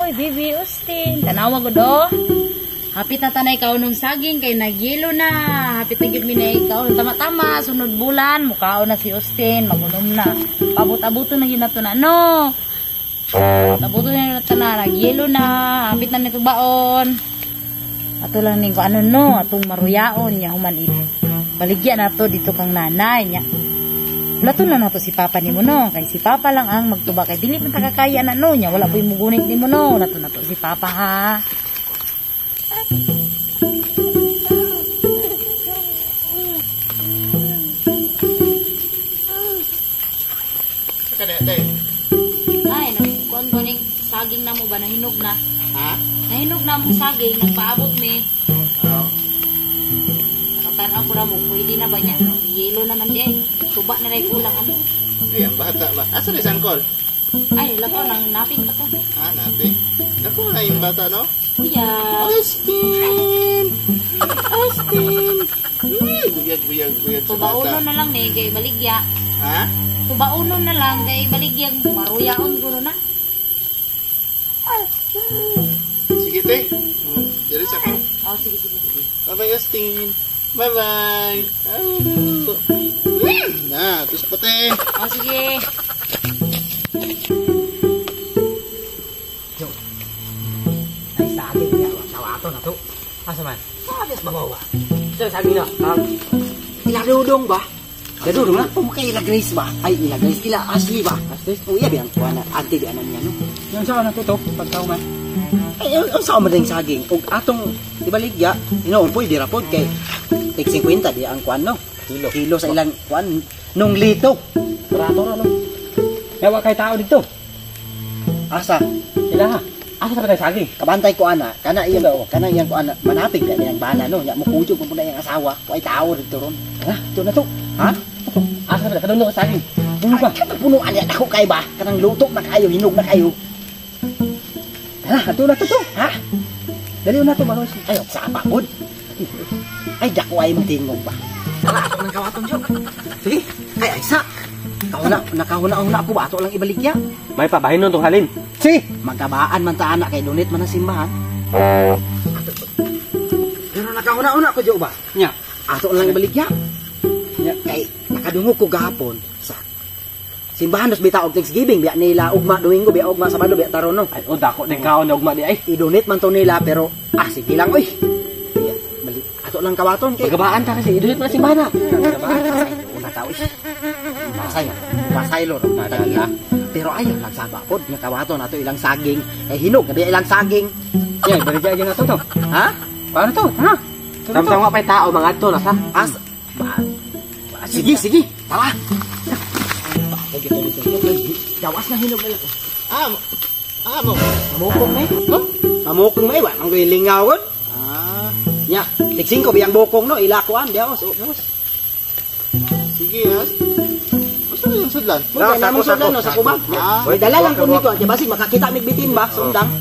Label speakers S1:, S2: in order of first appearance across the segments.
S1: Oy, Bibi Austin. Tanawa ko do. Hapit na tanay ikaw nung saging kay nagyelo na. Hapit na gid mi na ikaw. Tama-tama, sunod bulan mukhaon na si Austin, magunom na. Pabot-abuto na ginato na no. Tabuto na ginato na, nagyelo na. Hapit na nito baon. Ato lang ning ko ano no, atong maruyaon nya human baligya na to dito kang nanay nya. Lato na nato si papa nimo no, kay si papa lang ang magtuba kay dili man takakaya na no nya, wala po'y mugunit nimo no. Lato na to si papa ha. Ay, nagkuhan ko ning saging na mo ba nahinog na?
S2: Ha?
S1: Nahinog na mo saging, nagpaabot mi. Nakatanaw ko na mo, pwede na ba niya? Yelo naman di ay. Tuba na rin kulang ano.
S2: Ay, ang bata ba? Asa ni Sangkol?
S1: Ay, lako, nang naping pa to.
S2: Ah, natin. Ako nga yung bata, no?
S1: Kuya.
S2: Austin! Austin! Buyag sa
S1: Tubaunon
S2: bata.
S1: na lang ni, kay baligya.
S2: Ha?
S1: Tubaunon na lang, kay baligya. Maruyaon guro na.
S2: Sige, te. Dari sa ko.
S1: Oh, sige.
S2: Bye-bye, Austin. Bye-bye. Na, ito sa pati.
S1: Oh, sige.
S3: Ay, saging niya. Tawato na to. Asa man? Sabias babawa. Saan saging na?
S4: Iladudong ba? Iladudong na? Pumakay ila Grace ba? Ay, ila Grace. Ila Ashley ba?
S3: Ashley?
S4: Uya biang kuha na. Ante biang niya, no?
S3: Yung saan na to to? Pagtaw man.
S4: Ay, ang saan mo rin saging? Kung atong ibaligya, pwede rapod kay tig 50 di ang kuan, no? Kilo sa ilang kuan. Nung lito.
S3: Rato na no? Yawa kay tao dito.
S4: Asa?
S3: Sila ha? Asa sa patay saging?
S4: Kabantay ko ana. Kana iyan ko ana. Manapig na niyang bana, no? Ya mo kujo kung muna yung asawa. Kuay tao dito ron.
S3: Ha? Ito na to.
S4: Ha?
S3: Ito. Asa sa patay? Kadun sa saging. Dulo pa.
S4: Punuan niya. Ako kay ba? Kanang luto na kayo. Hinog na kayo.
S3: Ha? Ito na to to.
S4: Ha?
S3: Dali na to manos.
S4: Ayaw, sapa pod. Ay, dako ay matingog ba? Tara, ato ng kawaton siya. Sige, ay, sa. Nakahuna ako ba? Ato lang ibaligya.
S3: May pabahin nun tong halin.
S4: Sige, magkabaan man ta anak kay donate man ang simbahan. Pero nakahuna ko jo ba? Nya, ato lang ibaligya. Nya, kay nakadungog ko gahapon sa simbahan dos bitaog Thanksgiving biya nila ugma Domingo biya ugma Sabado biya taron no.
S3: Ay, o dako din kaon na ugma di ay.
S4: I-donate man to nila pero sige lang oy. Balik ato lang kawaton kay
S3: Pagabaan ta kasi idunit man simbahan na.
S4: una tao is. Masay lo nadala. Pero ayaw lang saba pod nya kawaton ato ilang saging eh hinog biya ilang saging.
S3: Yan, baligya na to to.
S4: Ha?
S3: Paano to? Ha? Tama-tama pa tao mga adto na sa.
S4: Sige. Tara. Gawas na hinog nila.
S2: Mo.
S4: Mamukong may. Mamukong may ba? Ang lingawan. Nya, tiksing ko biyang bokong no, ilakuan dia os.
S2: Sige, ha? Basta na yung sudlan.
S4: Mo na mo sudlan no sa kubag. Oy, dala lang ko nito, di basig makakita mig bitin ba? Sundang.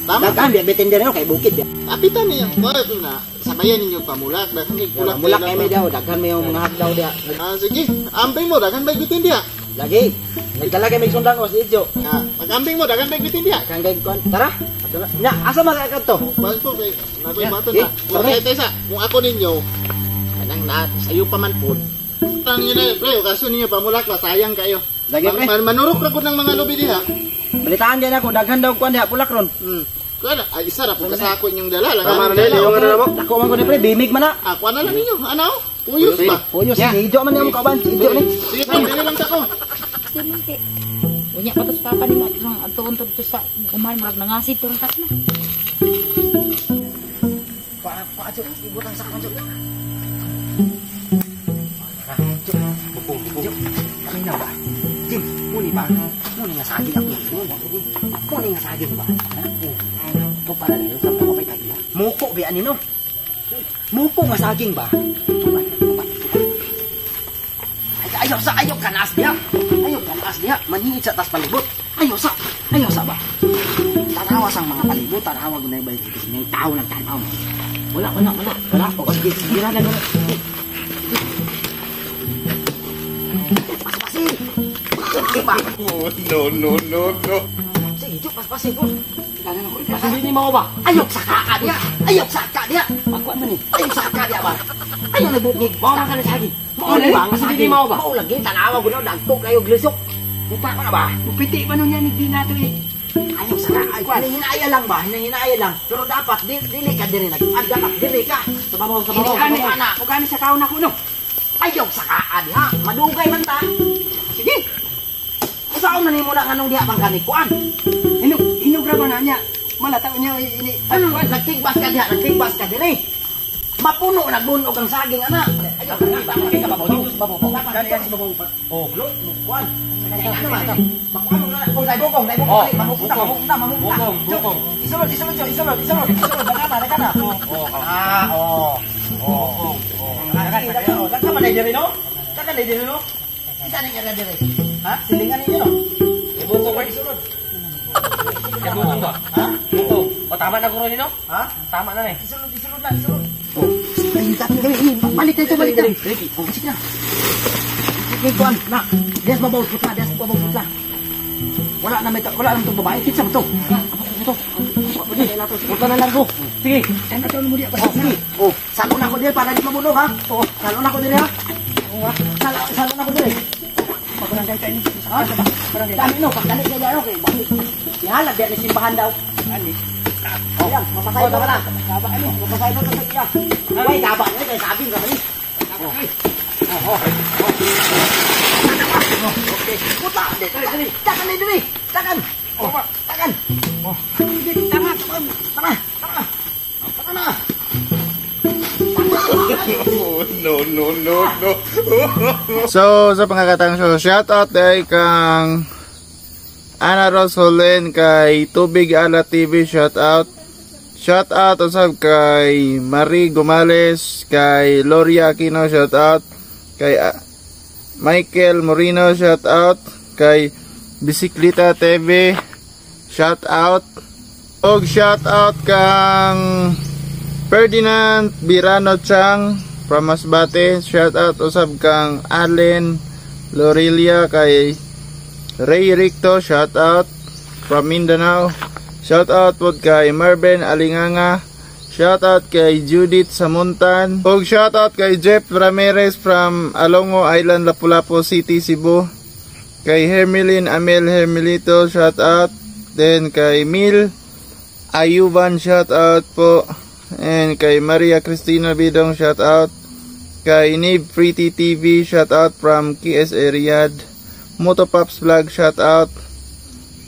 S2: Tama.
S4: Dagan biya bitin din no kay bukid biya.
S2: Apitan niya. Bakit na? Sabayan ninyo pamulak. Dagan kay kulak.
S4: Mulak kay may daw, daghan may mga hadlaw dia.
S2: Sige. Amping mo. Dagan ba bitin dia?
S4: Lagi. Nagdala kay mig sundang os dito.
S2: Pag-amping mo. Dagan ba bitin dia?
S4: Kang kay kon. Tara. Nya, asa makakad to?
S2: Bas ko kay nakoy bato na. Kung kay Tessa, kung ako ninyo, kanang na sayo pa man pod. Ang yun na, pre, kaso ninyo pamulak pa, sayang kayo.
S4: Lagi, pre.
S2: Manurok ra gud ng mga lubi diha.
S4: Balitaan din ako, daghan daw kuan diha pulak ron.
S2: Kuan, ay isa ra po kasako yung dala lang.
S3: Tama na din, yung ano na mo.
S4: Dako man ko ni pre, bimig man na.
S2: Kuan na lang ninyo. Ano? Puyos ba?
S4: Puyo sige, ijo man yung kauban, ijo ni.
S2: Sige, pre, dili lang tako.
S1: Sige, kay. Unya pa to sa papa ni mo. Tuon to sa uman, marag nangasid to rin kat na.
S4: Paacok, ibutang sa kanjo. Bukong. Kami na ba? Jim, muni ba? Muni nga saging ako. Muni nga saging ba? Ito para na yun, sampai ko pa'y kagila. Muko, biyan nino. Muko nga saging ba? Ayaw kanas dia. Manhingit sa tas palibot. Ayaw sa ba? Tanawa sang mga palibot, tanawa gunay ba yung tao ng tanaw. Wala. O, sige, gira na. Pasi.
S2: No.
S4: Sige, juk, pas. Kasi ko. Ganun ako.
S3: Kasi hindi mo ba?
S4: Ayok saka dia. Ayok saka dia.
S3: Ako man ni.
S4: Ayok saka dia ba? Ayaw nagbutnig.
S3: Mau man ka na saging.
S4: Mau lagi ba?
S3: Kasi hindi mo ba?
S4: Mau lagi tanawa ko na dagko kayo glusok. Mupa ko na ba?
S3: Piti pa nun yan, hindi nato eh.
S4: Ayaw saka. Ay, hinahinaya lang ba? Hinahinaya lang. Pero dapat dili ka diri nag-adapat diri ka.
S3: Sa babaw, sa
S4: Hindi
S3: babaw,
S4: ka
S3: sa
S4: ni
S3: babaw.
S4: anak.
S3: Mukha ni sa kaon ako, no?
S4: Ayaw saka dia. Madugay man ta. Sige. Saan man mo na kanong diha pang kanikuan?
S3: Hinugra ba na niya? Malataw niya ini.
S4: Ano, nagtigbas ka diha, nagtigbas ka diri. Mapuno nagbunog ang saging ana. Ayaw ka sa babaw dito sa babaw.
S3: Kani yan sa babaw pa.
S4: Oh, kuan. Ano man ta? Makuan mo na kung dai bukong, mamupunta.
S3: Bukong.
S4: Isulod. Daga na. Daga man diri no? Daga diri no? Isa ni nga diri. Ha? Silingan ninyo no?
S3: Bukong ba isunod? Yan bukong ba?
S4: Ha?
S3: Bukong. O tama na ko rin, no?
S4: Ha?
S3: Tama na eh.
S4: Isulod lang. Oh, ay dati diri. Balik diri. Oh, sige na. Sige kuan na. Des babaw putla. Wala na tong babae. Kitsa mo to. Ito. Punta na lang ko.
S3: Sige.
S4: Ano to mo diya? Sige. Oh, salo na ko diri para di mabunog ha. Oh, salo na ko diri ha. Salo na ko diri.
S3: Pagbarangay tayo ni.
S4: Ah, barangay. Kami no, pagdali kay ano kay bakit? Ihalad diyan ni simbahan daw.
S3: Ali.
S4: Oh, yan, mapasay ko na. Mapasay ko sa iya. Ay, daba ni kay sabi ka ni. Okay. Puta, dali. Takan. Takan. Oh. Tama. Na.
S2: No. So, sa pangkakataong shoutout dahil kang Ana Rosolin kay Tubig Ala TV, shoutout. Shoutout usab kay Marie Gomales, kay Loria Aquino, shoutout. Kay Michael Moreno, shoutout. Kay Bisikleta TV, shoutout. Og shoutout kang Ferdinand Birano Chang from Masbate, shoutout usab kang Allen Lorelia, kay Ray Ricto, shoutout from Mindanao, shoutout po kay Marvin Alinganga, shoutout kay Judith Samuntan, og shoutout kay Jeff Ramirez from Alongo Island, Lapu-Lapu City, Cebu, kay Hermeline Amel Hermelito, shoutout, then kay Mil Ayuban, shoutout po, and kay Maria Cristina Bidong, shoutout, kay Nib Pretty TV, shoutout from KSA Riyadh, Motopops Vlog, shoutout,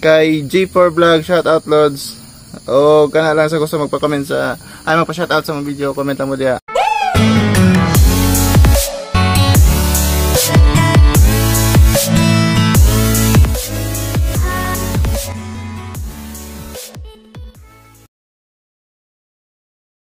S2: kay G4 Vlog, shoutout Lods, o kana lang sa gusto magpa-comment sa magpa-shoutout sa mga video, comment mo diya.